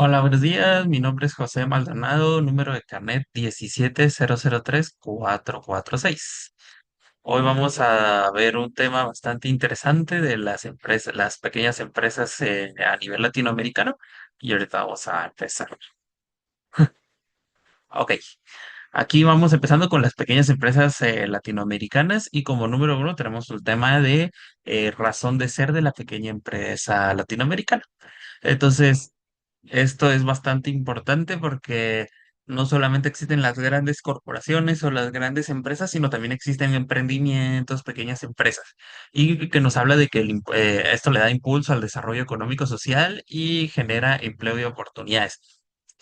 Hola, buenos días. Mi nombre es José Maldonado, número de carnet 17003446. Hoy vamos a ver un tema bastante interesante de las empresas, las pequeñas empresas a nivel latinoamericano. Y ahorita vamos a empezar. Ok, aquí vamos empezando con las pequeñas empresas latinoamericanas y como número uno tenemos el tema de razón de ser de la pequeña empresa latinoamericana. Entonces, esto es bastante importante porque no solamente existen las grandes corporaciones o las grandes empresas, sino también existen emprendimientos, pequeñas empresas, y que nos habla de que esto le da impulso al desarrollo económico social y genera empleo y oportunidades.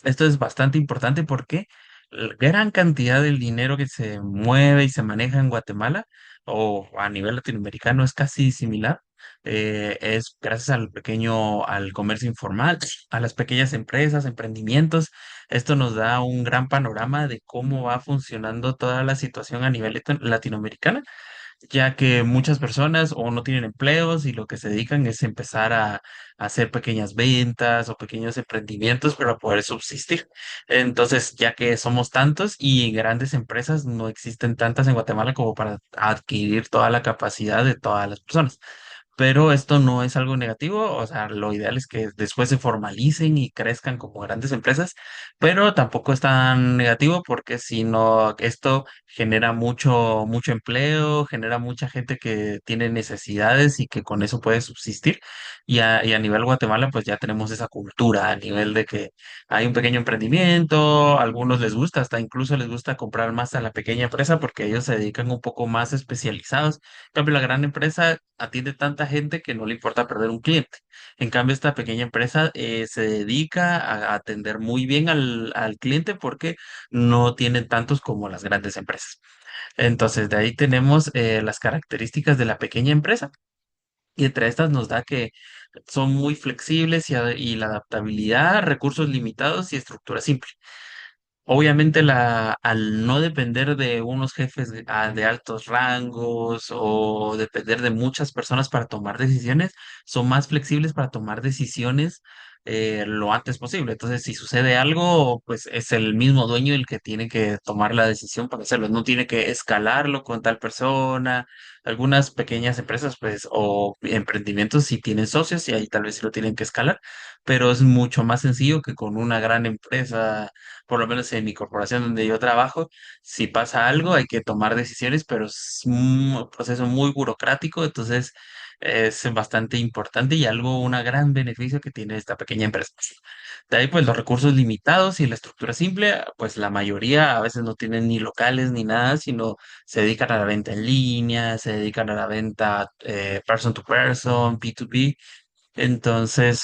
Esto es bastante importante porque la gran cantidad del dinero que se mueve y se maneja en Guatemala o a nivel latinoamericano es casi similar. Es gracias al comercio informal, a las pequeñas empresas, emprendimientos. Esto nos da un gran panorama de cómo va funcionando toda la situación a nivel latinoamericana, ya que muchas personas o no tienen empleos y lo que se dedican es empezar a hacer pequeñas ventas o pequeños emprendimientos para poder subsistir. Entonces, ya que somos tantos y grandes empresas no existen tantas en Guatemala como para adquirir toda la capacidad de todas las personas. Pero esto no es algo negativo, o sea, lo ideal es que después se formalicen y crezcan como grandes empresas, pero tampoco es tan negativo porque si no, esto genera mucho empleo, genera mucha gente que tiene necesidades y que con eso puede subsistir. Y a nivel Guatemala, pues ya tenemos esa cultura, a nivel de que hay un pequeño emprendimiento, a algunos les gusta, hasta incluso les gusta comprar más a la pequeña empresa porque ellos se dedican un poco más especializados. En cambio, la gran empresa atiende tanta gente que no le importa perder un cliente. En cambio, esta pequeña empresa se dedica a atender muy bien al cliente porque no tienen tantos como las grandes empresas. Entonces, de ahí tenemos las características de la pequeña empresa. Y entre estas nos da que son muy flexibles y la adaptabilidad, recursos limitados y estructura simple. Obviamente, al no depender de unos jefes de altos rangos o depender de muchas personas para tomar decisiones, son más flexibles para tomar decisiones lo antes posible. Entonces, si sucede algo, pues es el mismo dueño el que tiene que tomar la decisión para hacerlo. No tiene que escalarlo con tal persona. Algunas pequeñas empresas, pues, o emprendimientos sí tienen socios y ahí tal vez sí lo tienen que escalar, pero es mucho más sencillo que con una gran empresa. Por lo menos en mi corporación donde yo trabajo, si pasa algo hay que tomar decisiones, pero es un proceso muy burocrático, entonces es bastante importante y un gran beneficio que tiene esta pequeña empresa. De ahí, pues los recursos limitados y la estructura simple, pues la mayoría a veces no tienen ni locales ni nada, sino se dedican a la venta en línea, se dedican a la venta person to person, P2P. Entonces,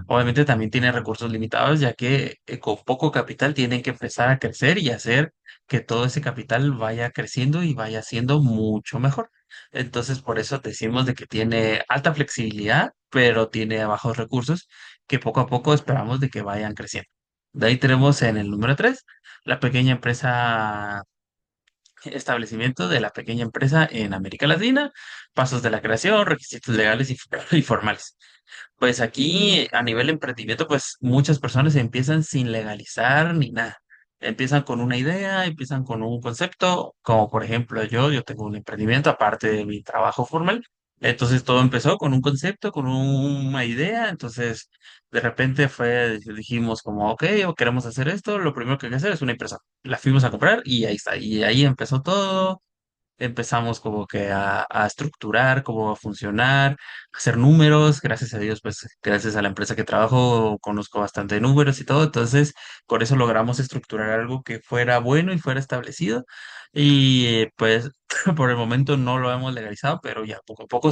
obviamente también tiene recursos limitados, ya que con poco capital tienen que empezar a crecer y hacer que todo ese capital vaya creciendo y vaya siendo mucho mejor. Entonces, por eso decimos de que tiene alta flexibilidad, pero tiene bajos recursos que poco a poco esperamos de que vayan creciendo. De ahí tenemos en el número 3 la pequeña empresa, establecimiento de la pequeña empresa en América Latina, pasos de la creación, requisitos legales y formales. Pues aquí a nivel emprendimiento, pues muchas personas empiezan sin legalizar ni nada. Empiezan con una idea, empiezan con un concepto, como por ejemplo yo tengo un emprendimiento aparte de mi trabajo formal. Entonces todo empezó con un concepto, con una idea. Entonces de repente dijimos como, ok, o queremos hacer esto, lo primero que hay que hacer es una impresora. La fuimos a comprar y ahí está. Y ahí empezó todo. Empezamos como que a estructurar cómo va a funcionar, a hacer números. Gracias a Dios, pues gracias a la empresa que trabajo, conozco bastante de números y todo. Entonces, por eso logramos estructurar algo que fuera bueno y fuera establecido. Y pues por el momento no lo hemos legalizado, pero ya poco a poco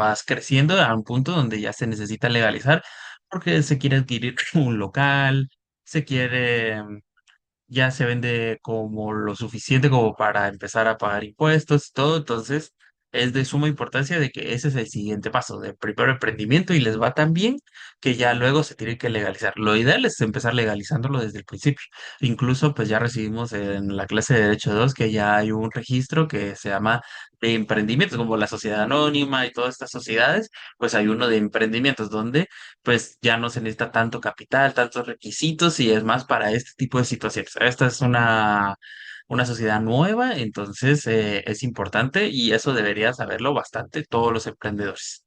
va creciendo a un punto donde ya se necesita legalizar porque se quiere adquirir un local, se quiere ya se vende como lo suficiente como para empezar a pagar impuestos y todo. Entonces, es de suma importancia de que ese es el siguiente paso, de primero emprendimiento y les va tan bien que ya luego se tiene que legalizar. Lo ideal es empezar legalizándolo desde el principio. Incluso pues ya recibimos en la clase de Derecho 2 que ya hay un registro que se llama de emprendimientos, como la sociedad anónima y todas estas sociedades, pues hay uno de emprendimientos donde pues ya no se necesita tanto capital, tantos requisitos y es más para este tipo de situaciones. Esta es una sociedad nueva, entonces es importante y eso debería saberlo bastante todos los emprendedores.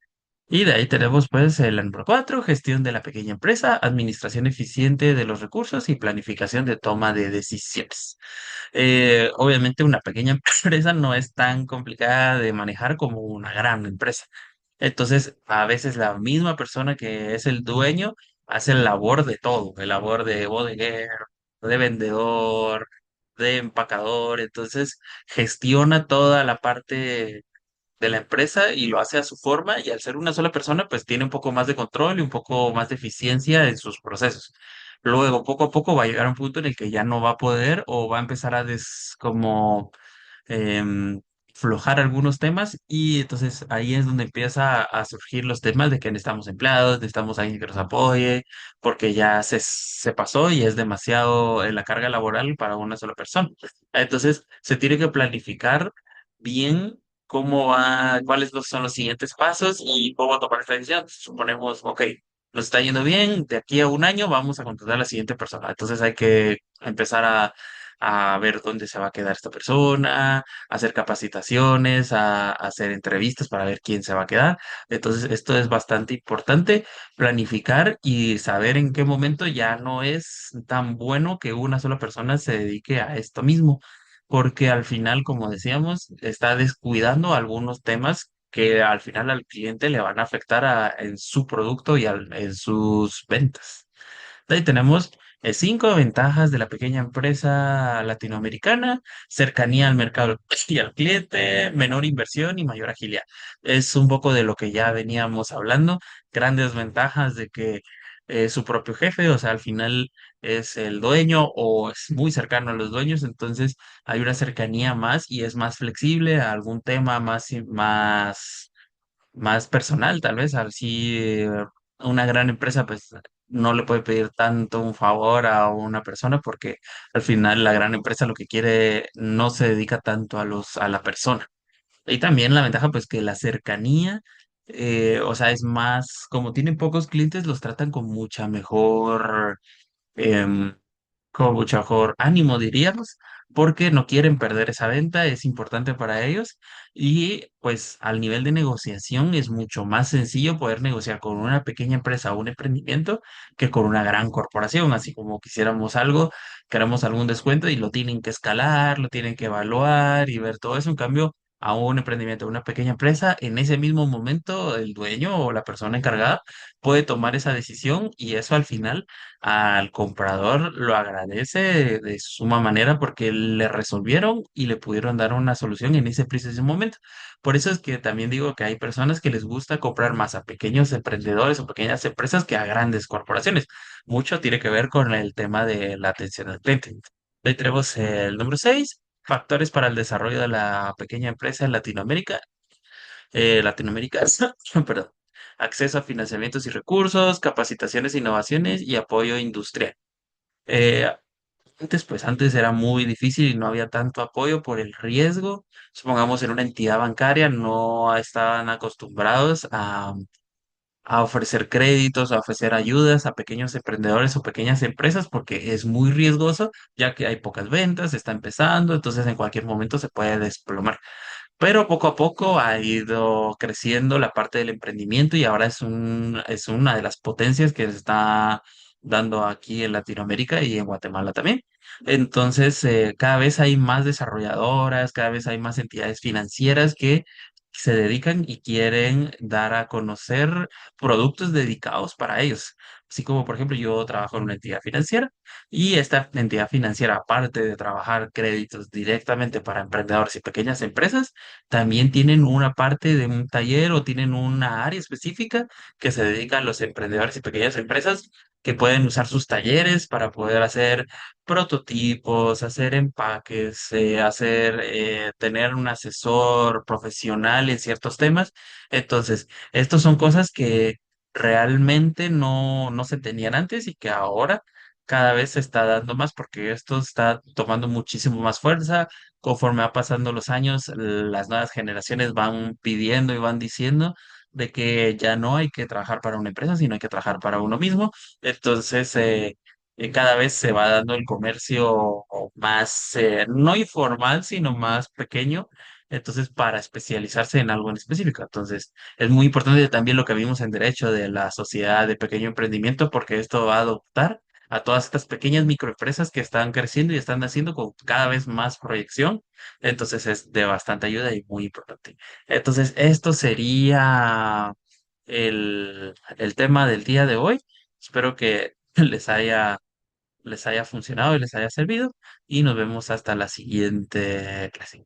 Y de ahí tenemos pues el número 4, gestión de la pequeña empresa, administración eficiente de los recursos y planificación de toma de decisiones. Obviamente una pequeña empresa no es tan complicada de manejar como una gran empresa. Entonces, a veces la misma persona que es el dueño hace el labor de todo, el labor de bodeguero, de vendedor, de empacador. Entonces, gestiona toda la parte de la empresa y lo hace a su forma y al ser una sola persona, pues tiene un poco más de control y un poco más de eficiencia en sus procesos. Luego, poco a poco va a llegar a un punto en el que ya no va a poder o va a empezar a como em, flojar algunos temas y entonces ahí es donde empieza a surgir los temas de que necesitamos empleados, necesitamos alguien que nos apoye, porque ya se pasó y es demasiado la carga laboral para una sola persona. Entonces se tiene que planificar bien cómo va, son los siguientes pasos y cómo tomar esta decisión. Suponemos, ok, nos está yendo bien, de aquí a un año vamos a contratar a la siguiente persona. Entonces hay que empezar a ver dónde se va a quedar esta persona, hacer capacitaciones, a hacer entrevistas para ver quién se va a quedar. Entonces, esto es bastante importante, planificar y saber en qué momento ya no es tan bueno que una sola persona se dedique a esto mismo, porque al final, como decíamos, está descuidando algunos temas que al final al cliente le van a afectar en su producto y en sus ventas. Ahí tenemos 5 ventajas de la pequeña empresa latinoamericana: cercanía al mercado y al cliente, menor inversión y mayor agilidad. Es un poco de lo que ya veníamos hablando, grandes ventajas de que su propio jefe, o sea, al final es el dueño o es muy cercano a los dueños, entonces hay una cercanía más y es más flexible a algún tema más personal, tal vez, así una gran empresa pues no le puede pedir tanto un favor a una persona porque al final la gran empresa lo que quiere no se dedica tanto a la persona. Y también la ventaja pues que la cercanía, o sea, es más, como tienen pocos clientes, los tratan con mucha mejor em, con mucho mejor ánimo, diríamos, porque no quieren perder esa venta, es importante para ellos y pues al nivel de negociación es mucho más sencillo poder negociar con una pequeña empresa o un emprendimiento que con una gran corporación, así como quisiéramos algo, queramos algún descuento y lo tienen que escalar, lo tienen que evaluar y ver todo eso. En cambio, a un emprendimiento, a una pequeña empresa, en ese mismo momento el dueño o la persona encargada puede tomar esa decisión y eso al final al comprador lo agradece de suma manera porque le resolvieron y le pudieron dar una solución en ese preciso momento. Por eso es que también digo que hay personas que les gusta comprar más a pequeños emprendedores o pequeñas empresas que a grandes corporaciones. Mucho tiene que ver con el tema de la atención al cliente. Ahí tenemos el número 6, factores para el desarrollo de la pequeña empresa en Latinoamérica. Latinoamérica, perdón. Acceso a financiamientos y recursos, capacitaciones, innovaciones y apoyo industrial. Eh, antes era muy difícil y no había tanto apoyo por el riesgo. Supongamos en una entidad bancaria no estaban acostumbrados a ofrecer créditos, a ofrecer ayudas a pequeños emprendedores o pequeñas empresas porque es muy riesgoso, ya que hay pocas ventas, está empezando, entonces en cualquier momento se puede desplomar. Pero poco a poco ha ido creciendo la parte del emprendimiento y ahora es una de las potencias que se está dando aquí en Latinoamérica y en Guatemala también. Entonces, cada vez hay más desarrolladoras, cada vez hay más entidades financieras que se dedican y quieren dar a conocer productos dedicados para ellos. Así como, por ejemplo, yo trabajo en una entidad financiera y esta entidad financiera, aparte de trabajar créditos directamente para emprendedores y pequeñas empresas, también tienen una parte de un taller o tienen una área específica que se dedica a los emprendedores y pequeñas empresas que pueden usar sus talleres para poder hacer prototipos, hacer empaques, tener un asesor profesional en ciertos temas. Entonces, estos son cosas que realmente no se tenían antes y que ahora cada vez se está dando más porque esto está tomando muchísimo más fuerza. Conforme va pasando los años, las nuevas generaciones van pidiendo y van diciendo de que ya no hay que trabajar para una empresa, sino hay que trabajar para uno mismo. Entonces, cada vez se va dando el comercio más, no informal, sino más pequeño. Entonces, para especializarse en algo en específico. Entonces, es muy importante también lo que vimos en derecho de la sociedad de pequeño emprendimiento, porque esto va a adoptar a todas estas pequeñas microempresas que están creciendo y están haciendo con cada vez más proyección. Entonces es de bastante ayuda y muy importante. Entonces, esto sería el tema del día de hoy. Espero que les haya funcionado y les haya servido y nos vemos hasta la siguiente clase.